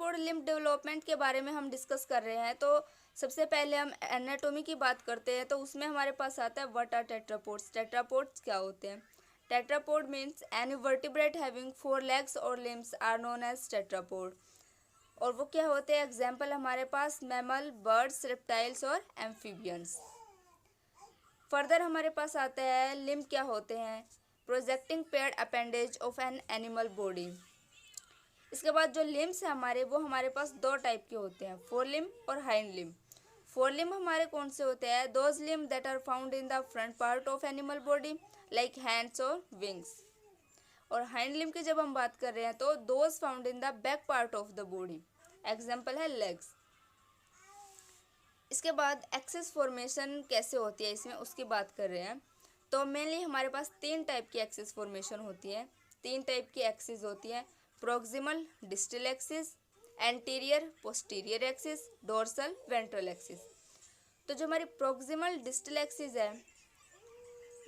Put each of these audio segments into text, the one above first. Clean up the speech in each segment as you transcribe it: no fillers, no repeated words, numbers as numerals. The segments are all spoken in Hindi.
टेट्रापोड लिम्ब डेवलपमेंट के बारे में हम डिस्कस कर रहे हैं। तो सबसे पहले हम एनाटॉमी की बात करते हैं। तो उसमें हमारे पास आता है व्हाट आर टेट्रापोड्स। टेट्रापोड्स क्या होते हैं? Tetrapod means any vertebrate having 4 legs और limbs are known as tetrapod. और वो क्या होते हैं? एग्जाम्पल हमारे पास मैमल, बर्ड्स, रेप्टाइल्स और एम्फीबियंस। फर्दर हमारे पास आता है लिम्ब क्या होते हैं? Projecting paired appendage of an animal body. इसके बाद जो लिम्स है हमारे, वो हमारे पास दो टाइप के होते हैं, फोर लिम्ब और हाइंड लिम्ब। फोर लिम्ब हमारे कौन से होते हैं? Those limb that are found in the front part of animal body like hands और विंग्स। और हाइंड लिम्ब की जब हम बात कर रहे हैं तो those found in the back part of the body, example है लेग्स। इसके बाद एक्सिस फॉर्मेशन कैसे होती है इसमें, उसकी बात कर रहे हैं। तो मेनली हमारे पास तीन टाइप की एक्सिस फॉर्मेशन होती है। तीन टाइप की एक्सिस होती है, proximal distal axis, anterior posterior axis, dorsal ventral axis. तो जो हमारी प्रोक्सिमल डिस्टल एक्सिस है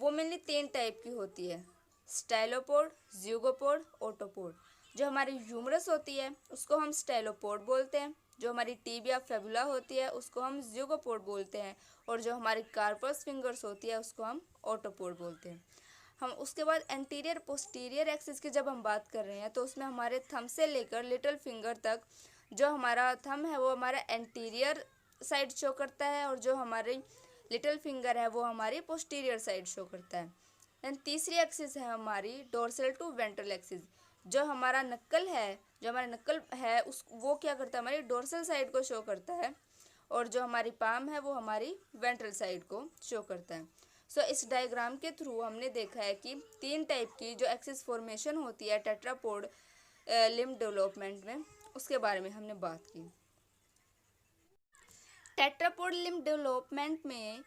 वो मेनली तीन टाइप की होती है, स्टाइलोपोड, ज़्यूगोपोड, ओटोपोड। जो हमारी ह्यूमरस होती है उसको हम स्टाइलोपोड बोलते हैं, जो हमारी टिबिया फेबुला होती है उसको हम ज़्यूगोपोड बोलते हैं, और जो हमारी कार्पस फिंगर्स होती है उसको हम ओटोपोड बोलते हैं। हम उसके बाद एंटीरियर पोस्टीरियर एक्सिस की जब हम बात कर रहे हैं तो उसमें हमारे थंब से लेकर लिटिल फिंगर तक, जो हमारा थंब है वो हमारा एंटीरियर साइड शो करता है और जो हमारी लिटिल फिंगर है वो हमारी पोस्टीरियर साइड शो करता है। देन तीसरी एक्सिस है हमारी डोर्सल टू वेंट्रल एक्सिस। जो हमारा नक्कल है, जो हमारा नक्कल है उस वो क्या करता है? हमारी डोर्सल साइड को शो करता है, और जो हमारी पाम है वो हमारी वेंट्रल साइड को शो करता है। सो इस डायग्राम के थ्रू हमने देखा है कि तीन टाइप की जो एक्सिस फॉर्मेशन होती है टेट्रापोड लिम्ब डेवलपमेंट में, उसके बारे में हमने बात की। टेट्रापोड लिम्ब डेवलपमेंट में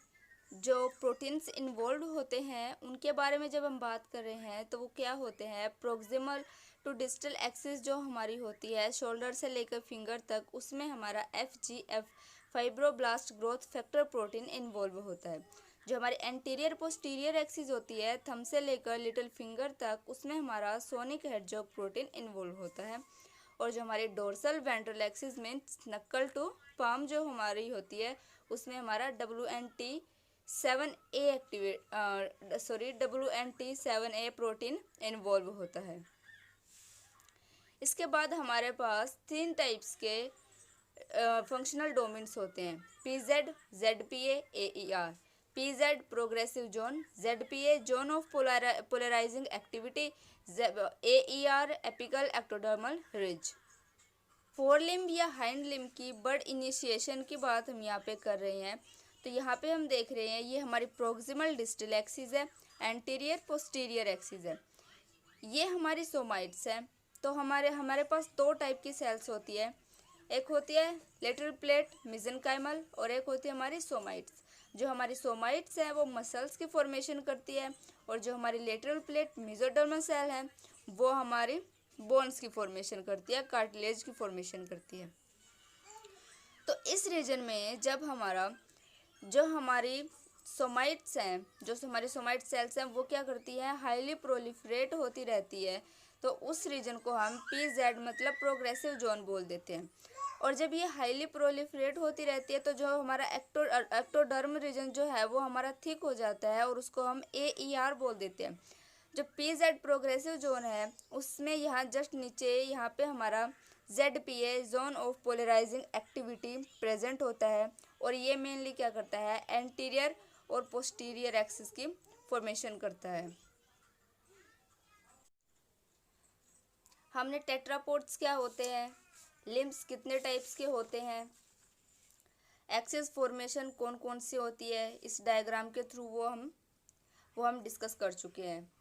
जो प्रोटीन्स इन्वॉल्व होते हैं उनके बारे में जब हम बात कर रहे हैं तो वो क्या होते हैं? प्रोक्सिमल टू डिस्टल एक्सिस जो हमारी होती है शोल्डर से लेकर फिंगर तक, उसमें हमारा FGF fibroblast growth factor protein involve होता है। जो हमारी एंटीरियर पोस्टीरियर एक्सिस होती है थंब से लेकर लिटिल फिंगर तक, उसमें हमारा सोनिक हेडजॉग प्रोटीन इन्वॉल्व होता है। और जो हमारी डोर्सल वेंट्रल एक्सिस में नक्कल टू पाम जो हमारी होती है उसमें हमारा WNT7A प्रोटीन इन्वॉल्व होता है। इसके बाद हमारे पास तीन टाइप्स के फंक्शनल डोमेन्स होते हैं, PZ, ZPA, AER। PZ progressive zone, ZPA zone of polarising activity, AER apical ectodermal ridge. Fore limb या हाइंड लिम्ब की बर्ड इनिशिएशन की बात हम यहाँ पे कर रहे हैं। तो यहाँ पे हम देख रहे हैं ये हमारी प्रोक्सिमल डिस्टल एक्सिस है, एंटीरियर पोस्टीरियर एक्सिस है, ये हमारी सोमाइट्स हैं। तो हमारे पास दो टाइप की सेल्स होती है, एक होती है लेटरल प्लेट मिजेनकाइमल और एक होती है हमारी सोमाइट्स। जो हमारी सोमाइट्स हैं वो मसल्स की फॉर्मेशन करती है, और जो हमारी लेटरल प्लेट मेसोडर्मल सेल है वो हमारी बोन्स की फॉर्मेशन करती है, कार्टिलेज की फॉर्मेशन करती है। तो इस रीजन में जब जो हमारी सोमाइट्स हैं, जो हमारी सोमाइट सेल्स हैं वो क्या करती है? हाईली प्रोलिफरेट होती रहती है। तो उस रीजन को हम PZ मतलब प्रोग्रेसिव जोन बोल देते हैं। और जब ये हाईली प्रोलिफरेट होती रहती है तो जो हमारा एक्टोडर्म रीजन जो है वो हमारा थिक हो जाता है और उसको हम AER बोल देते हैं। जो PZ प्रोग्रेसिव जोन है उसमें यहाँ जस्ट नीचे यहाँ पे हमारा ZPA zone of polarising activity present होता है, और ये मेनली क्या करता है? एंटीरियर और पोस्टीरियर एक्सिस की फॉर्मेशन करता है। हमने टेट्रापोड्स क्या होते हैं, लिम्ब्स कितने टाइप्स के होते हैं, एक्सिस फॉर्मेशन कौन कौन सी होती है, इस डायग्राम के थ्रू वो हम डिस्कस कर चुके हैं।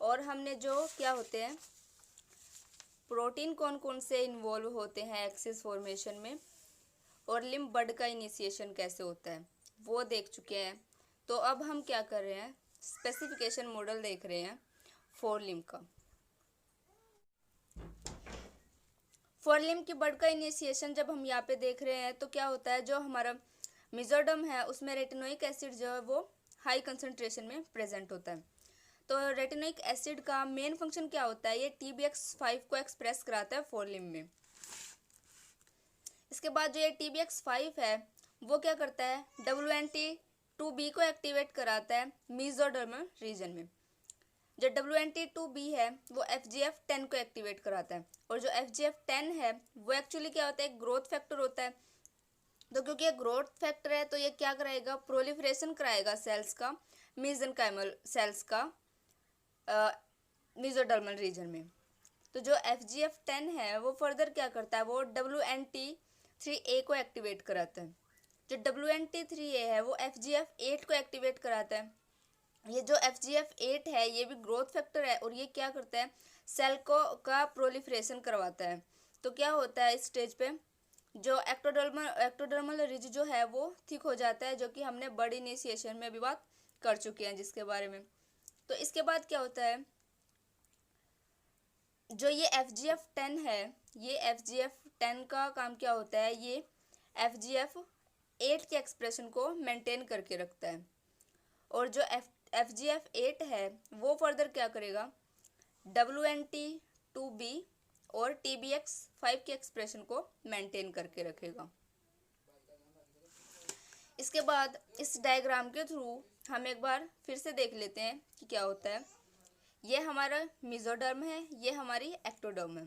और हमने जो क्या होते हैं प्रोटीन कौन कौन से इन्वॉल्व होते हैं एक्सिस फॉर्मेशन में, और लिम्ब बर्ड का इनिशिएशन कैसे होता है वो देख चुके हैं। तो अब हम क्या कर रहे हैं? स्पेसिफिकेशन मॉडल देख रहे हैं फोर लिम्ब का। फोर लिम्ब की बर्ड का इनिशिएशन जब हम यहाँ पे देख रहे हैं तो क्या होता है? जो हमारा मेसोडर्म है उसमें रेटिनोइक एसिड जो है वो हाई कंसंट्रेशन में प्रेजेंट होता है। तो रेटिनोइक एसिड का मेन फंक्शन क्या होता है? ये TBX5 को एक्सप्रेस कराता है फोर लिम्ब में। इसके बाद जो ये TBX5 है वो क्या करता है, WNT2B को एक्टिवेट कराता है मेसोडर्मल रीजन में। जो WNT2B है वो FGF10 को एक्टिवेट कराता है, और जो FGF10 है वो एक्चुअली क्या होता है, ग्रोथ फैक्टर होता है। तो क्योंकि ये ग्रोथ फैक्टर है तो ये क्या कराएगा, प्रोलिफरेशन कराएगा सेल्स का, मेसेनकाइमल सेल्स का मेसोडर्मल रीजन में। तो जो FGF10 है वो फर्दर क्या करता है, वो WNT3A को एक्टिवेट कराता है। जो WNT3A है वो FGF8 को एक्टिवेट कराता है। ये जो FGF8 है ये भी ग्रोथ फैक्टर है, और ये क्या करता है, सेल को का प्रोलिफरेशन करवाता है। तो क्या होता है इस स्टेज पे, जो एक्टोडर्मल रिज जो है वो थिक हो जाता है, जो कि हमने बर्ड इनिशिएशन में भी बात कर चुके हैं जिसके बारे में। तो इसके बाद क्या होता है, जो ये FGF10 है, ये FGF10 का काम क्या होता है, ये FGF8 के एक्सप्रेशन को मेंटेन करके रखता है। और जो FGF8 है वो फर्दर क्या करेगा, WNT2B और TBX5 के एक्सप्रेशन को मेंटेन करके रखेगा। इसके बाद इस डायग्राम के थ्रू हम एक बार फिर से देख लेते हैं कि क्या होता है। ये हमारा मेसोडर्म है, ये हमारी एक्टोडर्म है।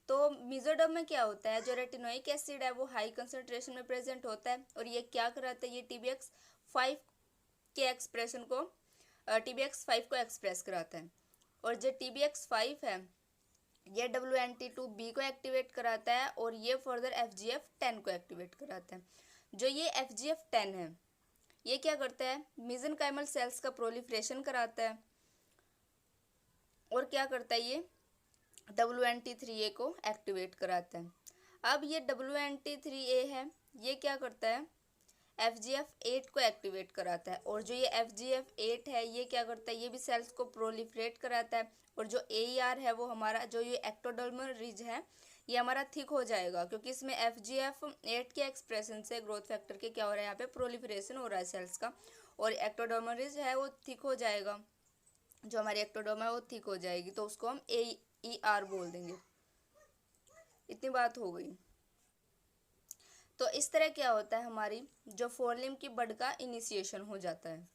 तो मेसोडर्म में क्या होता है, जो रेटिनोइक एसिड है वो हाई कंसंट्रेशन में प्रेजेंट होता है, और ये क्या कराता है, ये TBX5 के एक्सप्रेशन को TBX5 को एक्सप्रेस कराता है। और जो TBX5 है ये WNT2B को एक्टिवेट कराता है, और ये फर्दर FGF10 को एक्टिवेट कराता है। जो ये FGF10 है ये क्या करता है, मेसेनकाइमल सेल्स का प्रोलिफरेशन कराता है, और क्या करता है, ये WNT3A को एक्टिवेट कराता है। अब ये WNT3A है ये क्या करता है, FGF8 को एक्टिवेट कराता है, और जो ये FGF8 है ये क्या करता है, ये भी सेल्स को प्रोलिफरेट कराता है। और जो AER है वो हमारा, जो ये एक्टोडर्मल रिज है ये हमारा थिक हो जाएगा, क्योंकि इसमें FGF8 के एक्सप्रेशन से ग्रोथ फैक्टर के क्या हो रहा है, यहाँ पे प्रोलिफरेशन हो रहा है सेल्स का, और एक्टोडर्मल रिज है वो थिक हो जाएगा। जो हमारी एक्टोडर्म है वो थिक हो जाएगी, तो उसको हम AER बोल देंगे। इतनी बात हो गई। तो इस तरह क्या होता है, हमारी जो फोर लिम्ब की बड का इनिशिएशन हो जाता है।